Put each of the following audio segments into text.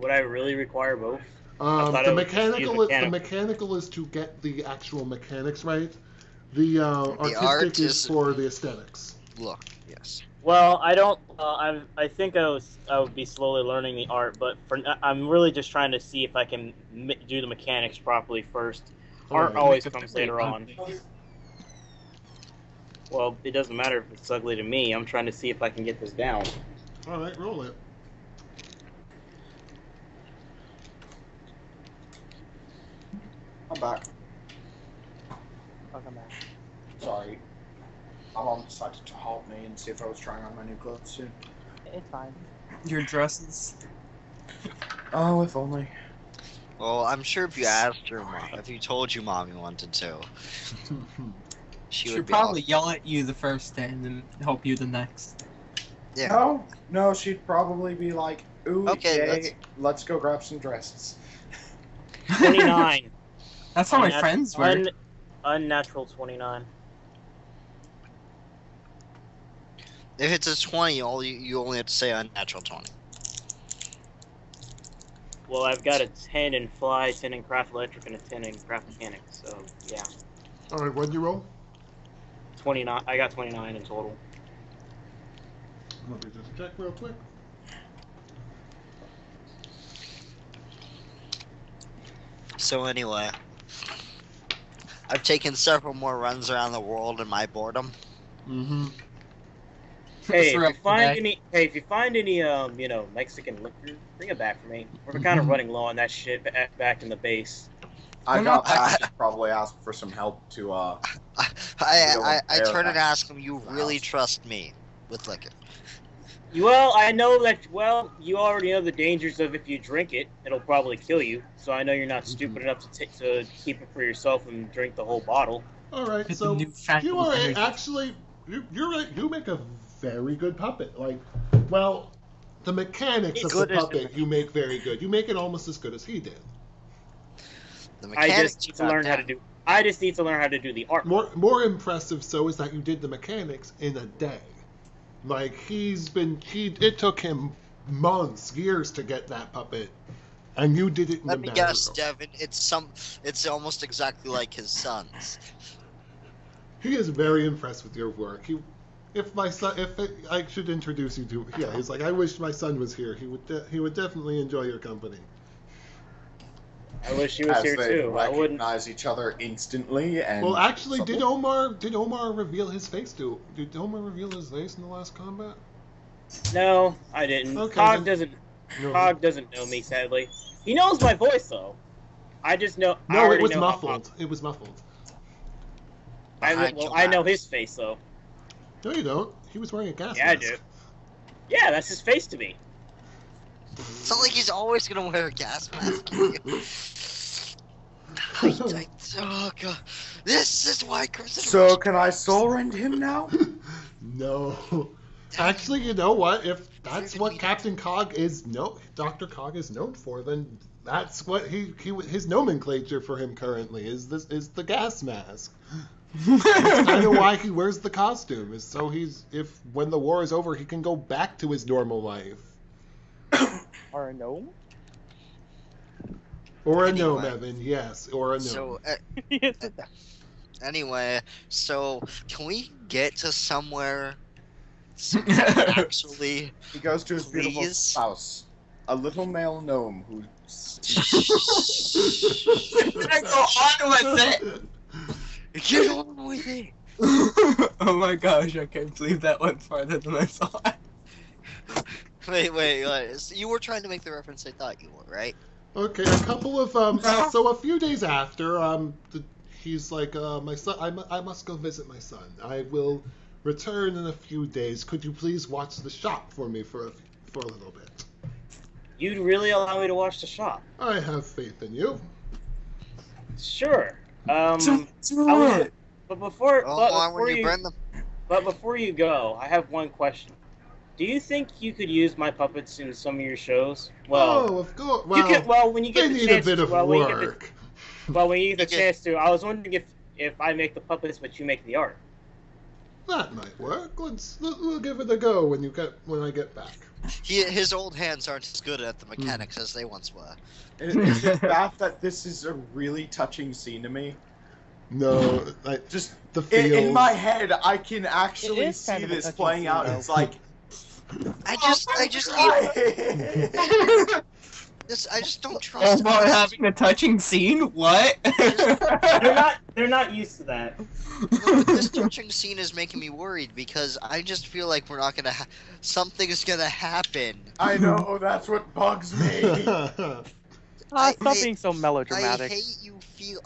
Would I really require both? I Um, thought the I would just use mechanical the mechanical. mechanical is to get the actual mechanics right. The The artistic art is is for the aesthetics. look. Yes. Well, I don't. I think I would be slowly learning the art, but I'm really just trying to see if I can do the mechanics properly first. Art Alright. always comes later on. Well, it doesn't matter if it's ugly to me. I'm trying to see if I can get this down. Alright, roll it. I'm back. Welcome back. Sorry. My mom decided to halt me and see if I was trying on my new clothes too. It's fine. Your dresses. Oh, if only. Well, I'm sure if you asked your mom, if you told your mom you wanted to, she She'll would be probably all, yell at you the first day and then help you the next. yeah. No, she'd probably be like, ooh, Okay, yay, let's go grab some dresses. 29. That's how my friends were. Unnatural 29. If it's a 20, you only have to say unnatural 20. Well, I've got a 10 in fly, 10 in craft electric, and a 10 in craft mechanics. So yeah, Alright, what'd you roll? 29. I got 29 in total. Let me just check real quick. So anyway, I've taken several more runs around the world in my boredom. Mm-hmm. Hey, For if you find any, Mexican liquor, bring it back for me. We're kind of running low on that shit back in the base. I I'm got not- I should probably ask for some help to, I air turn and that ask him, you really house. trust me with liquor? Well, I know that. Well, you already know the dangers of if you drink it, it'll probably kill you. So I know you're not stupid enough to keep it for yourself and drink the whole bottle. Alright, Get so the newfangled you are energy. actually you're right, you make a very good puppet. Like, well, the mechanics It's of the good as puppet you make very good. You make it almost as good as he did. The I mechanics just need to got learn how to down. do. I just need to learn how to do the art. More impressive so is that you did the mechanics in a day. Like it took him months, years to get that puppet, and you did it in Let a me matter guess, of- Devin. It's almost exactly like his son's. He is very impressed with your work. I should introduce you to, yeah, he's like, I wish my son was here. He would definitely enjoy your company. I wish he was as here they too. I wouldn't. recognize each other instantly. And Well, actually, did something- Omar reveal his face to? Did Omar reveal his face in the last combat? No, I didn't. Okay, Cog then- doesn't. No. Cog doesn't know me, sadly. He knows my voice though. I just know. I No, it already was know how muffled. It was muffled. Behind your I know back. his face though. No, you don't. He was wearing a gas Yeah, I mask. do. Yeah, that's his face to me. It's not like he's always gonna wear a gas mask. Oh god, this is why Chris. So can I soul rend him now? No. Actually, you know what? If that's what Captain Cog is, Dr. Cog is known for, then that's what his nomenclature for him currently is the gas mask. That's kind of why he wears the costume, is so if when the war is over, he can go back to his normal life. Or a gnome? Or a Anyway. gnome, Evan, yes, or a gnome. So Yes. anyway, so can we get to somewhere actually? He goes to his beautiful Please? spouse, a little male gnome who. I go on with it. Get on with it. Oh my gosh, I can't believe that went farther than I thought. Wait. So you were trying to make the reference I thought you were, right? Okay, a couple of so a few days after, he's like, my son, I must go visit my son. I will return in a few days. Could you please watch the shop for me for a little bit? You'd really allow me to watch the shop? I have faith in you. Sure. Do I it. But before, Oh, but on before when you you, burn them. but before you go, I have one question. Do you think you could use my puppets in some of your shows? Well, Oh, of course. you could. Well, when you they get the need chance a bit to, of well, work. when you get the You get- chance to, I was wondering if I make the puppets, but you make the art. That might work. We'll give it a go when I get back. His old hands aren't as good at the mechanics as they once were. Is it bad that this is a really touching scene to me? No, Just the feels. in my head, I can actually is kind see of a this touching playing scene, out. though. It's like I just don't trust him. About having a touching scene? What? They're not used to that. This touching scene is making me worried because I just feel like we're not gonna. Something's gonna happen. I know, that's what bugs me. Stop being so melodramatic.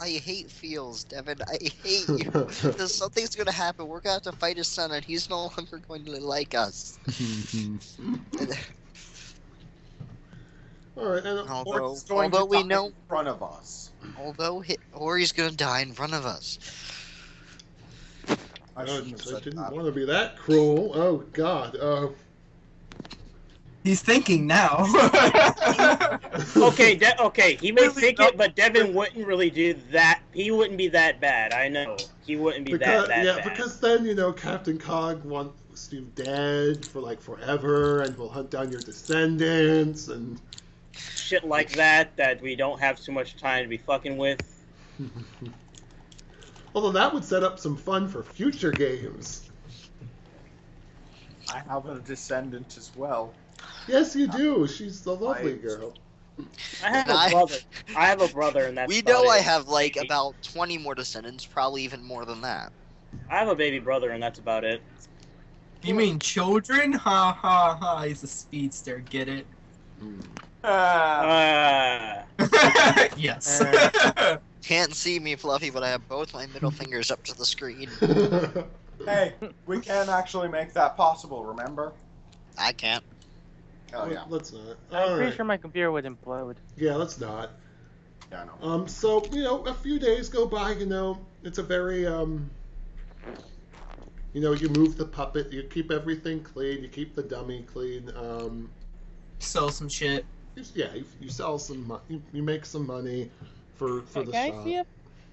I hate feels, Devin. I hate you. Because something's gonna happen. We're gonna have to fight his son, and he's no longer going to like us. All right, and Although we know, in front of us. Or he's gonna die in front of us. I shouldn't have said didn't that. want to be that cruel. Oh God. He's thinking now. Okay, he may Really think not- it, but Devin wouldn't really do that. He wouldn't be that bad. I know. He wouldn't be that bad. Because then Captain Cog wants you dead for forever, and will hunt down your descendants and Shit like that we don't have too much time to be fucking with. Although that would set up some fun for future games. I have a descendant as well. Yes, you do. She's the lovely girl. I have a brother. I have a brother, and that's We about know I it. have about 20 more descendants, probably even more than that. I have a baby brother, and that's about it. You mean children? Ha ha ha, he's a speedster, get it? Yes. Can't see me, Fluffy, but I have both my middle fingers up to the screen. Hey, we can actually make that possible, remember? I can't. Oh yeah. Let's not. I'm All pretty right. sure my computer would implode. Yeah, let's not. Yeah, I know. So, a few days go by, it's a very, you move the puppet, you keep everything clean, you keep the dummy clean, Sell some shit. you sell some, you make some money for the Can shop. I see it?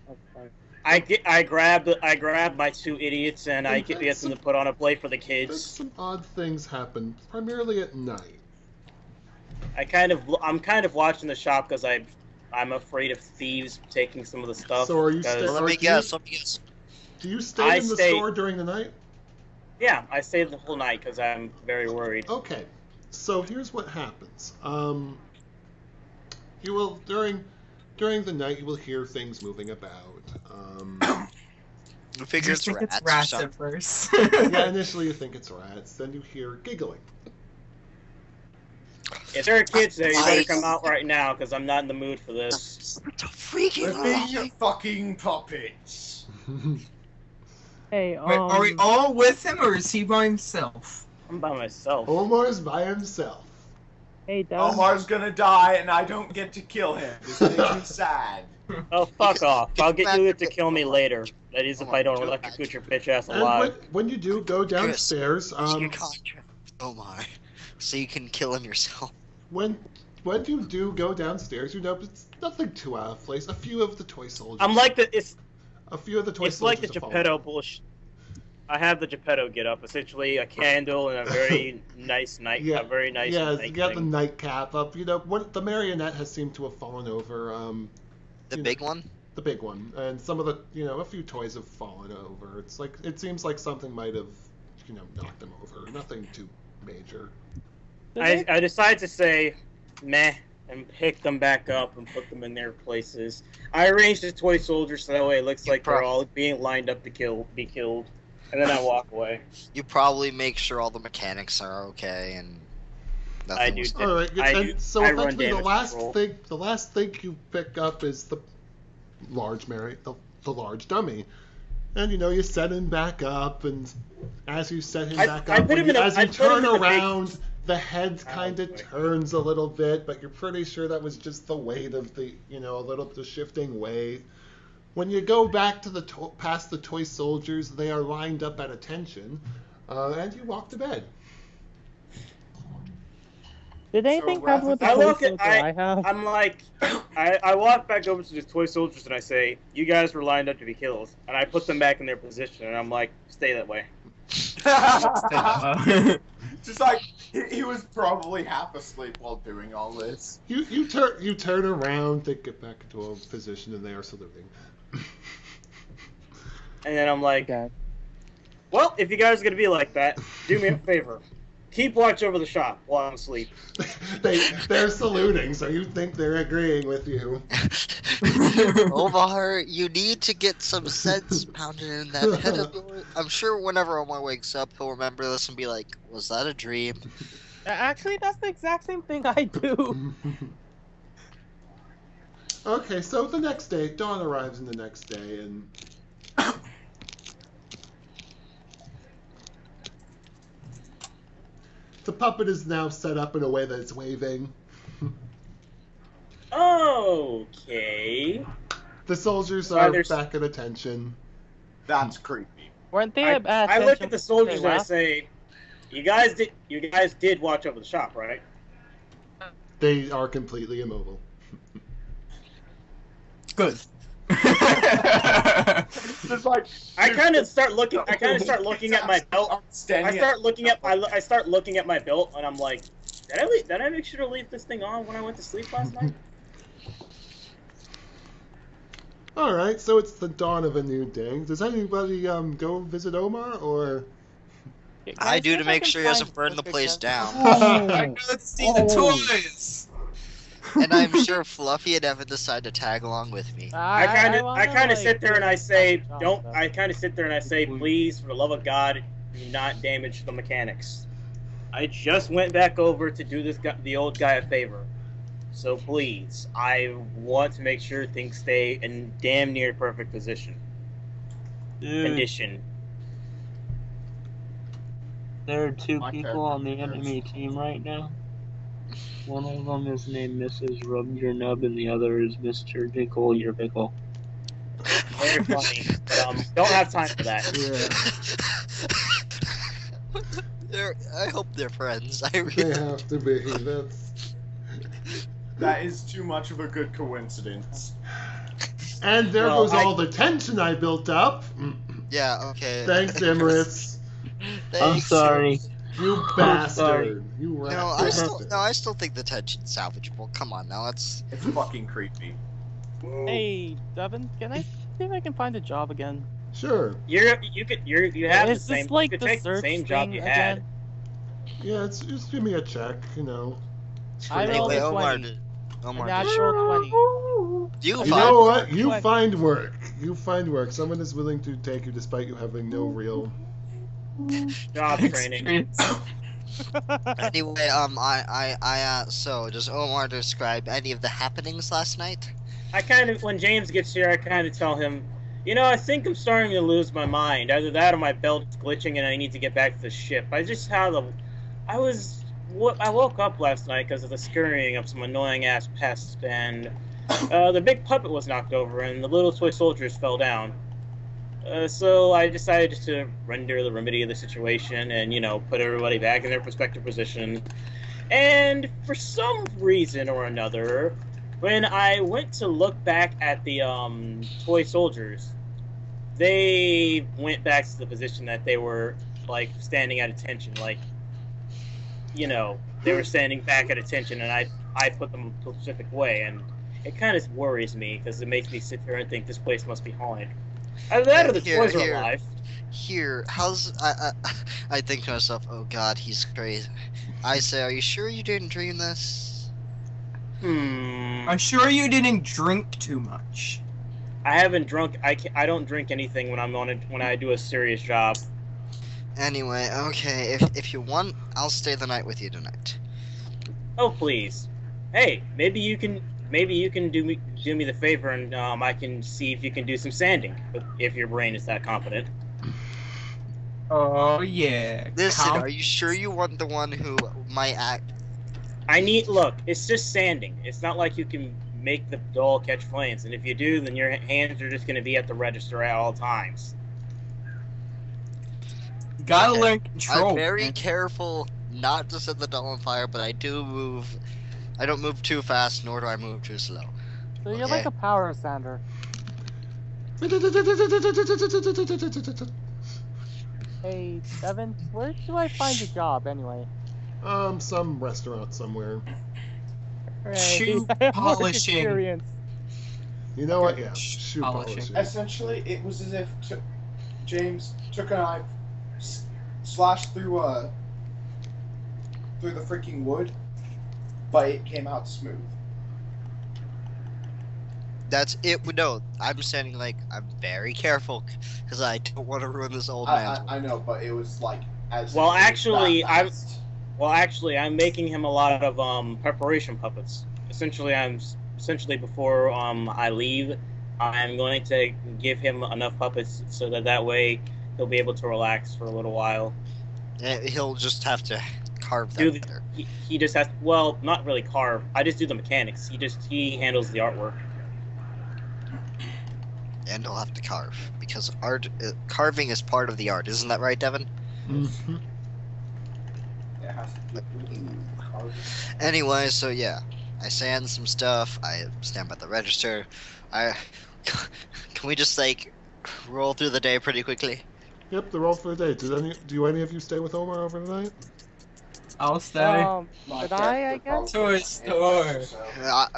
Oh, sorry. I grab my two idiots, and I get them to put on a play for the But kids. some odd things happen, primarily at night. I'm kind of watching the shop because I'm afraid of thieves taking some of the stuff. So are you because- still- Let me guess. Do you stay in the stay- store during the night? Yeah, I stayed the whole night because I'm very worried. Okay, so here's what happens. You will during the night you will hear things moving about. I figure Just think it's or rats something. at first. Yeah, initially you think it's rats, then you hear giggling. If there are kids there, you better come out right now because I'm not in the mood for this. Freaking Let me your fucking puppets. Hey, Wait, are we all with him or is he by himself? I'm by myself. Omar's by himself. Hey, Devin. Omar's gonna die and I don't get to kill him. This makes me sad. Oh, fuck off. I'll get you to kill me later. That is if I don't electrocute your bitch ass And alive. when you do go downstairs, Your contract with Omar, so you can kill him yourself. when you do go downstairs, it's nothing too out of place. A few of the toy soldiers. I'm like a few of the toy it's like soldiers. the have Geppetto fallen. bullshit. I have the Geppetto get up, essentially a candle and a very nice night. Yeah, A very nice yeah, night you got the thing. nightcap up. The marionette has seemed to have fallen over. The big one? The big one, and some of the a few toys have fallen over. It seems like something might have knocked them over. Nothing too major. I decided to say meh and pick them back up and put them in their places. I arranged the toy soldiers so that way it looks like they're all being lined up to be killed. And then I walk away. You probably make sure all the mechanics are okay and nothing I do. was- All right, so I run effectively damage control. the last thing you pick up is the large the large dummy, and you set him back up, and as you set him back up, as you turn around, the head kind of turns a little bit, but you're pretty sure that was just the weight of the the shifting weight. When you go back to past the toy soldiers, they are lined up at attention, and you walk to bed. Did anything So, happen with the I toy look at- soldier I have? I'm like, I walk back over to the toy soldiers and I say, you guys were lined up to be killed. And I put them back in their position and I'm like, stay that way. Just like he was probably half asleep while doing all this. You turn around, they get back into a position, and they are saluting. And then I'm like, Okay. well, if you guys are gonna be like that, do me a favor. Keep watch over the shop while I'm asleep. They're saluting, so you think they're agreeing with you. Omar, you need to get some sense pounded in that head of yours. I'm sure whenever Omar wakes up, he'll remember this and be like, was that a dream? Actually, that's the exact same thing I do. Okay, so the next day, Dawn arrives in the next day, and the puppet is now set up in a way that it's waving. Okay. The soldiers Why, are there's- back at attention. That's creepy. Weren't they I at look at the soldiers they and I left? say, you guys did watch over the shop, right? They are completely immobile. Good. Just like I kind of start looking at my belt. I start looking at my belt, and I'm like, did I make sure to leave this thing on when I went to sleep last night? All right, so it's the dawn of a new day. Does anybody go visit Omar, or? Can I do see to if make can sure he doesn't find burn the Flick place again? down. I gotta see the toys. And I'm sure Fluffy and Evan decide to tag along with me. I kind wanna, of sit there and I say, find don't. stuff. I kind of sit there and I say, please, for the love of God, do not damage the mechanics. I just went back over to do the old guy a favor, so please, I want to make sure things stay in damn near perfect condition. There are two My people on the character enemy team right now. One of them is named Mrs. Rub Your Nub, and the other is Mr. Pickle Your Pickle. Very funny, but don't have time for that. I hope they're friends. I They really. have to be. that is too much of a good coincidence. And there Well, goes all the tension I built up. Yeah. Okay. Thanks, Emirates. I'm Thanks. sorry. You sorry. bastard. You rat. No, I still think the tension's salvageable. Come on, now let's. It's fucking creepy. Hey, Devin, can I see if I can find a job again? Sure. You have the Is same. this like you could the take the search same job thing you had. again? Yeah, it's just give me a check, you know. I rolled Anyway, a Omar 20. did. A Omar did. natural 20. You You find. know what? You Quick. find work. You find work. Someone is willing to take you despite you having no real. Job training. Anyway, so does Omar describe any of the happenings last night? When James gets here, I kind of tell him, I think I'm starting to lose my mind. Either that or my belt's glitching and I need to get back to the ship. I woke up last night because of the scurrying of some annoying ass pests, and the big puppet was knocked over and the little toy soldiers fell down. So I decided just to render the remedy of the situation and, put everybody back in their respective position. And for some reason or another, when I went to look back at the toy soldiers, they went back to the position that they were, standing at attention. They were standing back at attention, and I put them a specific way. And it kind of worries me, because it makes me sit here and think this place must be haunted. Either that or the toys are alive. I think to myself, oh god, he's crazy. I say, are you sure you didn't dream this? I'm sure you didn't drink too much. I haven't drunk. I don't drink anything when I do a serious job. Anyway, okay, if you want, I'll stay the night with you tonight. Oh please, hey, maybe you can do me the favor, and I can see if you can do some sanding, if your brain is that competent. Oh yeah. Listen, are you sure you want the one who might act? Look, it's just sanding. It's not like you can make the doll catch flames, and if you do, then your hands are just going to be at the register at all times. Gotta Okay. learn control. I'm very careful not to set the doll on fire, but I do move. I don't move too fast, nor do I move too slow. So you're Okay. like a power sander. Hey, Evan, where do I find a job anyway? Some restaurant somewhere. Hooray, Shoe I have work polishing. experience. You know what? Okay. Yeah, Shoe shoe polishing. polishing. Essentially, it was as if James took a knife, slashed through the freaking wood, but it came out smooth. That's it. No, I'm saying like I'm very careful because I don't want to ruin this old man's. I know, but it was like as Well, if it was actually, that fast. I'm making him a lot of preparation puppets. Essentially before I leave, I'm going to give him enough puppets so that way he'll be able to relax for a little while. He'll just have to carve Do them the, better. he just has well, not really carve. I just do the mechanics. He handles the artwork. And he'll have to carve because carving is part of the art, isn't that right, Devin? Mm-hmm. It has to be carved. Anyway, so yeah, I sand some stuff. I stand by the register. Can we just like roll through the day pretty quickly? Yep, the roll for the day. Do any of you stay with Omar overnight? I'll stay. My Should I character guess? probably Toy store. doesn't,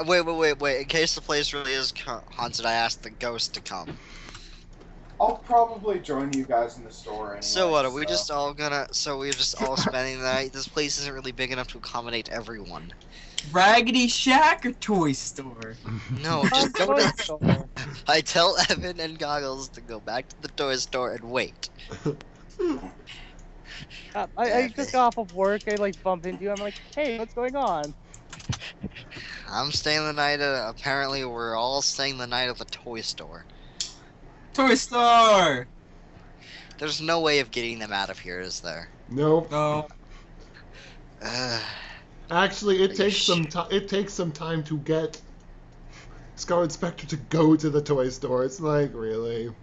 so- Wait. In case the place really is haunted, I asked the ghost to come. I'll probably join you guys in the store anyway. So what, are we just all gonna, so we're just all spending the night? This place isn't really big enough to accommodate everyone. Raggedy Shack or toy store? No, just go Toy to, store. I tell Evan and Goggles to go back to the toy store and wait. I just got off of work. I like bump into you. I'm like, hey, what's going on? I'm staying the night at, apparently we're all staying the night at the toy store. Toy store! There's no way of getting them out of here, is there? No. No. Actually, it Are you takes some time to get Scarlet Spectre to go to the toy store. It's like, really?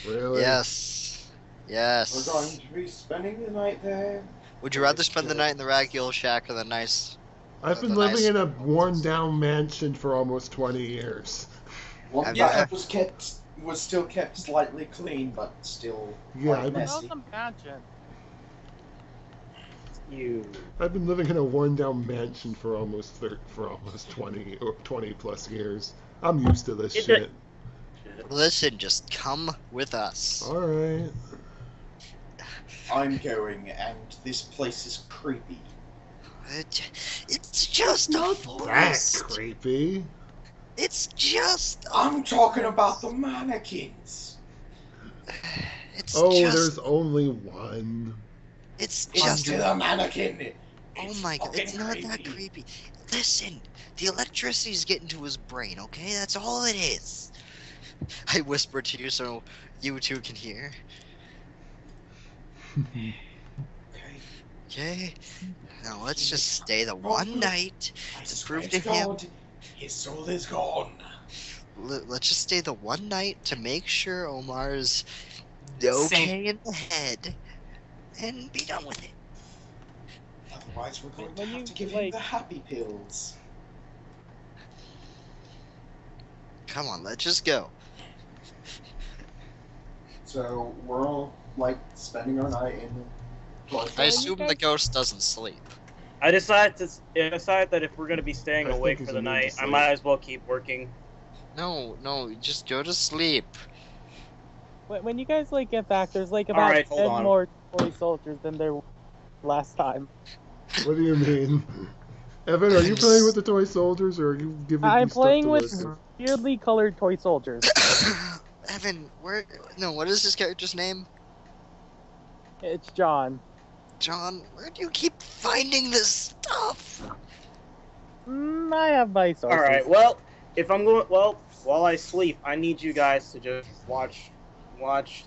Yes. We're Yes. going to be spending the night there. Would you rather spend the night in the Raggy Shack or the nice... I've been The living nice- in a worn-down mansion for almost 20 years. One Yeah. that was still kept slightly clean, but still Yeah, quite I've been- messy. Welcome, Imagine. I've been living in a worn-down mansion for almost 20 or 20 plus years. I'm used to this It- shit. Listen, just come with us. All right. I'm going, and this place is creepy. It's just a That forest. creepy. It's just. I'm talking about the mannequins. It's Oh, just. there's only one. It's It's just. still a mannequin. Oh It's my god, fucking it's not that creepy. Listen, the electricity's getting to his brain, okay? That's all it is. I whisper to you so you two can hear. Okay. Okay? Now let's just stay the one night. I To swear prove to to him- God, his soul is gone. Let's just stay the one night to make sure Omar's okay in the head. And be done with it. Otherwise, we're going to When have you, to give him like- the happy pills. Come on, let's just go. So we're all like spending our night in the toy I store. assume the ghost doesn't sleep. I decided that if we're going to be staying I awake think for he's the immune to night, I sleep. might as well keep working. No, just go to sleep. When you guys like get back, there's like about Alright, hold 10 on. more toy soldiers than there were last time. What do you mean? Evan, are you playing with the toy soldiers, or are you giving I'm me stuff playing to with look weirdly colored toy soldiers. Evan, what is this character's name? It's John. John, where do you keep finding this stuff? I have my sources. All right. Well, if I'm going, while I sleep, I need you guys to just watch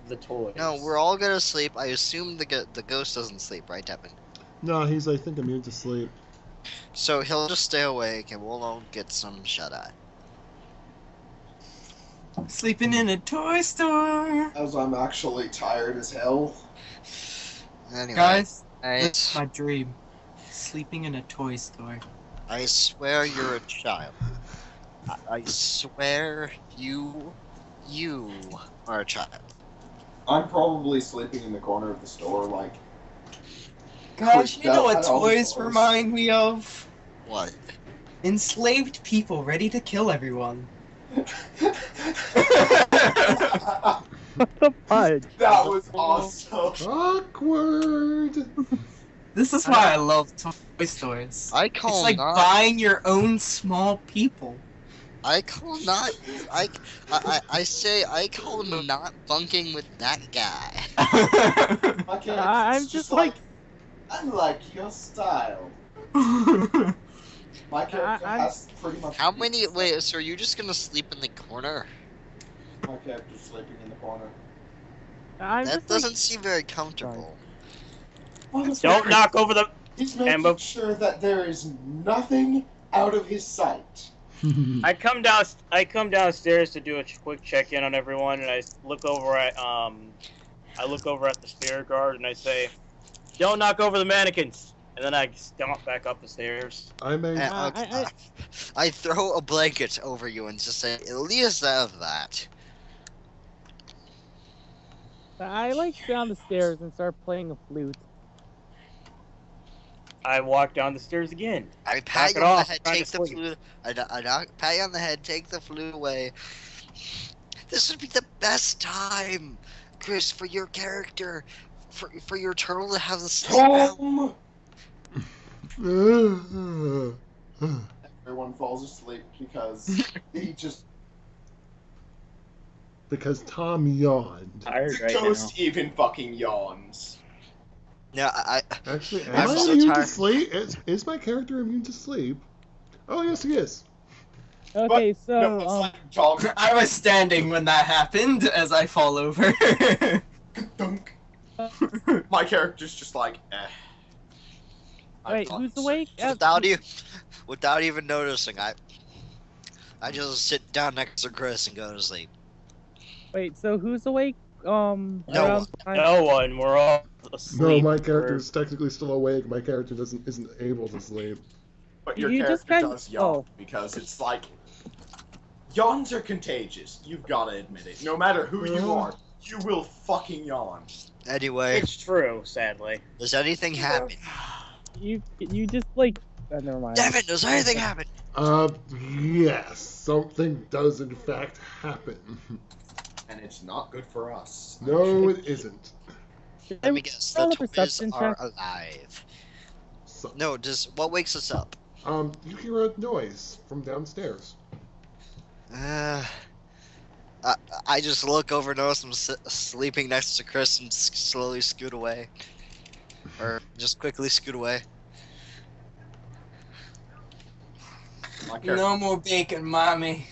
the toys. No, we're all gonna sleep. I assume the ghost doesn't sleep, right, Evan? No, he's, I think, immune to sleep. So he'll just stay awake and we'll all get some shut-eye. Sleeping in a toy store. As I'm actually tired as hell. Anyway, Guys, I, that's my dream. Sleeping in a toy store. I swear you're a child. I swear you are a child. I'm probably sleeping in the corner of the store, like. Gosh, you know what Out all the toys toys. remind me of? What? Enslaved people ready to kill everyone. What the fudge? That was awesome. Awkward. This is why I love toy stores. I It's call like not. buying your own small people. I call not. I say I call not bunking with that guy. My character's I'm just like, I like your style. My character I'm- has pretty much. How many? Wait, so are you just gonna sleep in the corner? My character's sleeping in the corner. I'm That just doesn't seem very comfortable. Don't knock over the. He's making Amber. sure that there is nothing out of his sight. I come downstairs to do a quick check-in on everyone, and I look over at the stair guard, and I say, "Don't knock over the mannequins." And then I stomp back up the stairs. I may. I throw a blanket over you and just say, at least have that. I like down the stairs and start playing a flute. I walk down the stairs again. I pat Knock you it on the off, head, trying take to the sleep. flute. Pat you on the head, take the flute away. This would be the best time, Chris, for your character, for your turtle to have the sleep out. Tom! Everyone falls asleep because he just. Because Tom yawned. Tired The right now. ghost even fucking yawns. No, Actually, am I'm I so immune to tired. sleep? Is my character immune to sleep? Oh, yes, he is. Okay, But, so no, it's like Tom. I was standing when that happened as I fall over. Dunk. My character's just like, eh. wait, who's awake? without even noticing, I just sit down next to Chris and go to sleep. Wait, so who's awake? No around time? No one. We're all asleep. No, my character is technically still awake. My character isn't able to sleep. But your You just character kinda- does yawn oh. because it's like yawns are contagious. You've got to admit it. No matter who you are, you will fucking yawn. Anyway, It's true, sadly. does anything happen? You just like never mind. Devin, does anything happen? Yes, something does in fact happen. And it's not good for us. No, it isn't. Let me guess. roll The a toys perception are check. alive. So, No, what wakes us up? you hear a noise from downstairs. I just look over, notice I'm sleeping next to Chris, and slowly scoot away, or just quickly scoot away. My character, No more bacon, mommy.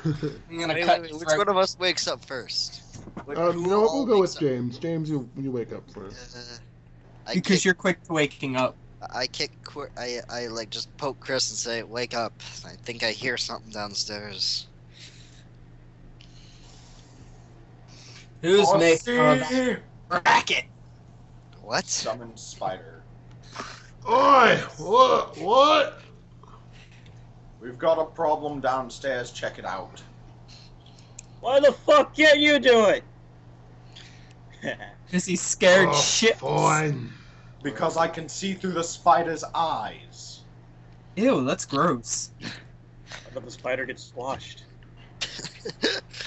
I'm gonna Wait, cut which your one throat. of us wakes up first? You know what? We'll all go wakes with James. James, you wake up first. Because you're quick to waking up. I like just poke Chris and say, "Wake up! I think I hear something downstairs." Who's making all Aussie! that racket? What? Summon spider. Oi! What? We've got a problem downstairs. Check it out. Why the fuck can't you do it? Because he's scared Oh, shit. fine. Because I can see through the spider's eyes. Ew, that's gross. I thought the spider gets squashed.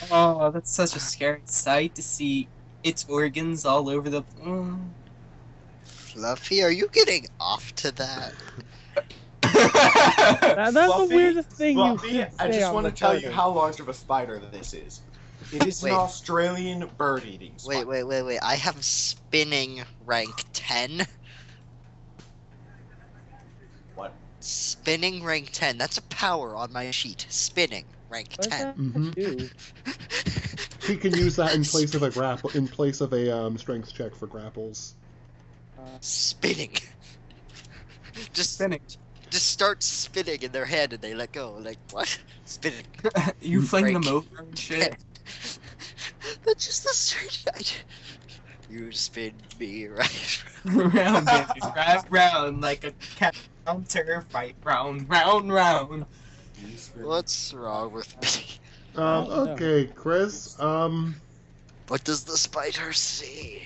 Oh, that's such a scary sight to see its organs all over the. Fluffy, are you getting off to that? That's the Fluffy, weirdest thing Fluffy, you could I say just on want the to tell you target. how large of a spider this is. It is Wait. an Australian bird-eating spider. Wait. I have spinning rank 10. What? Spinning rank 10. That's a power on my sheet. Spinning rank What does 10. that Mhm. do? He can use that in place of a grapple, in place of a strength check for grapples. Spinning. Just Spinning. just start spinning in their head and they let go. Like, what? Spinning. You fling them Break. over and shit. That's just the strange idea. You spin me right. Round, baby. Round like a counter fight. Round. What's wrong with me? no. Okay, Chris. What does the spider see?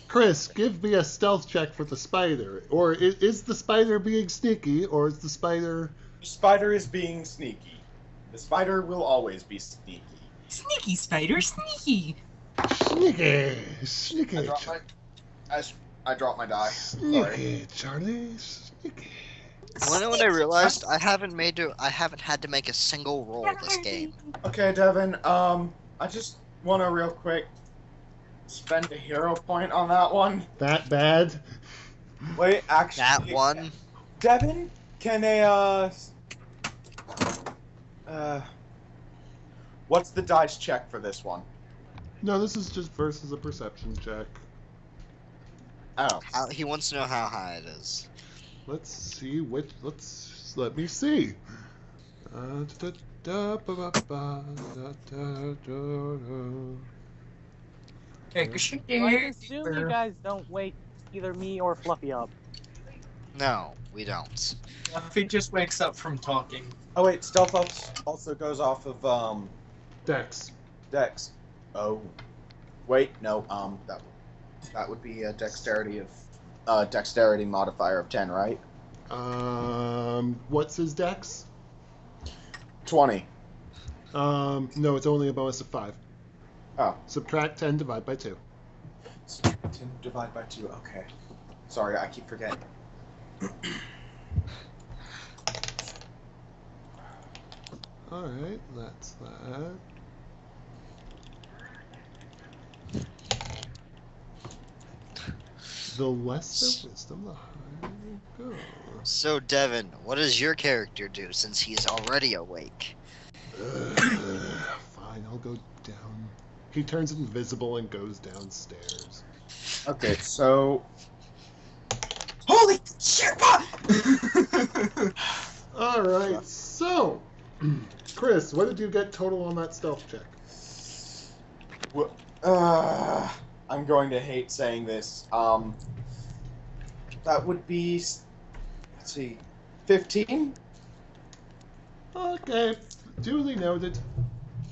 Chris, give me a stealth check for the spider. Or is the spider being sneaky, or is the spider... The spider is being sneaky. The spider will always be sneaky. Sneaky spider, sneaky. Sneaky. I dropped my die. Sneaky, Charlie. Sneaky. When I realized I haven't had to make a single roll this game. Okay, Devin. I just want to real quick spend a hero point on that one. That bad? Wait, actually. That one. Devin, can what's the dice check for this one? No, this is just versus a perception check. Oh. He wants to know how high it is. Let's see let me see. Okay, 'cause you I assume you guys don't wake either me or Fluffy up. No, we don't. If he just wakes up from talking. Oh wait, stealth also goes off of Dex. dex. Oh. Wait, no, that would be a dexterity modifier of 10, right? What's his dex? 20. No, it's only a bonus of 5. Oh. Subtract 10, divide by 2. 10 divide by 2, okay. Sorry, I keep forgetting. Alright, that's that. The less the wisdom, the higher you go. So, Devin, what does your character do since he's already awake? Fine, I'll go down. He turns invisible and goes downstairs. Okay, so... Holy shit! Alright, so... Chris, what did you get total on that stealth check? Well, I'm going to hate saying this. That would be... Let's see... 15? Okay, duly noted.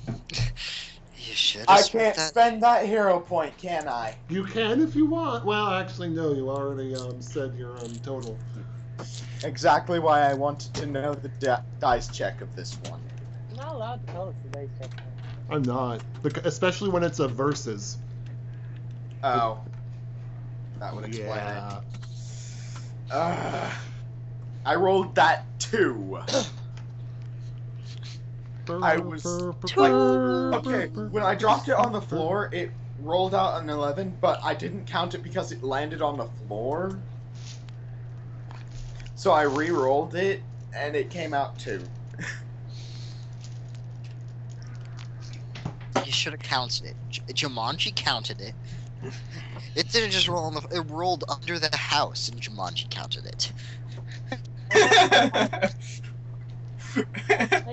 You should. I can't spend that hero point, can I? You can if you want. Well, actually, no, you already said your total. Exactly why I wanted to know the dice check of this one. You're not allowed to tell us the dice check. I'm not. Especially when it's a versus. Oh. That would explain it. I rolled that 2. I was okay. When I dropped it on the floor, it rolled out an 11, but I didn't count it because it landed on the floor. So I re-rolled it, and it came out 2. You should have counted it. Jumanji counted it. It didn't just roll on the. It rolled under the house, and Jumanji counted it.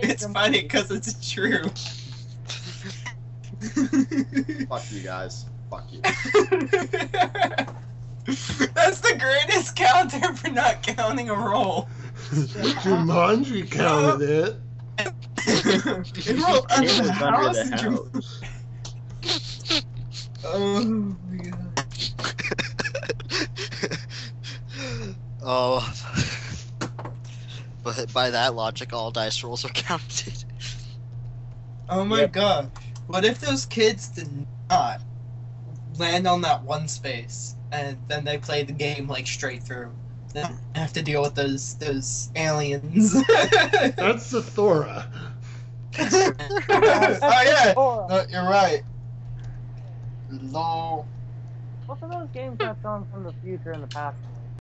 It's funny because it's true. Fuck you guys. Fuck you. That's the greatest counter for not counting a roll. Jumanji counted it. It rolled under the house. Oh my god. Oh. But by that logic, all dice rolls are counted. Oh my god. What if those kids did not land on that one space and then they play the game like straight through? Then I have to deal with those aliens. That's the Thora. Oh yeah, no, you're right. Lol. Both of those games have gone from the future and the past